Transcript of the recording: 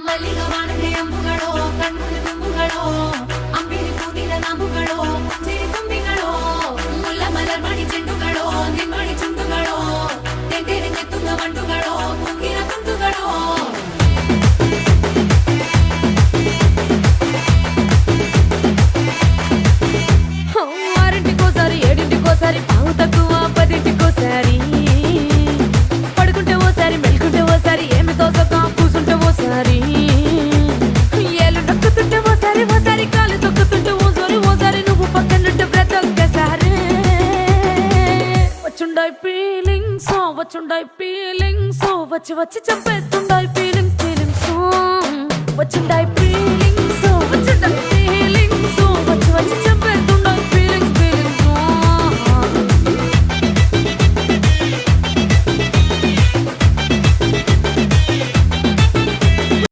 ಮಲ್ಲಿಗ ವಾಣದೆ ಅಂಬುಗಳೋ ಕಣ್ಮುಳು ತುಂಬುಗಳೋ ಅಂಬಿಳಿ ಕೂದಿನ ನಾಂಬುಗಳೋ ಸಿರಿ ತುಂಬಿಗಳೋ ಮುಲ್ಲ ಮಲರ್ ಮಣಿ ಚೆಂಡುಗಳೋ ನಿಮ್ಮಣಿ ಚುಂಡುಗಳೋ ತೆಂಟೆರೆ ತುಂಗ ಮಂಡುಗಳೋ ಮುಗಿನ ತುಂಡುಗಳೋ ఆరింటికోసారి ఏడింటికోసారి పావు తక్కువ పదింటికోసారి పడుకుంటే ఓసారి మెలుకుంటే ఓసారి ఏమి తోసక కూసుంటే ఓసారి ఏళ్ళు నొక్కుతుంటే ఓసారి ఓసారి కాలు తొక్కుతుంటే ఓసారి నువ్వు పక్కనుంటే బ్రతొక్కసారి వచ్చుండాయి ఫీలింగ్స్ వచ్చి వచ్చి చంపేస్తుండాయి ఫీలింగ్స్ వచ్చిండాయి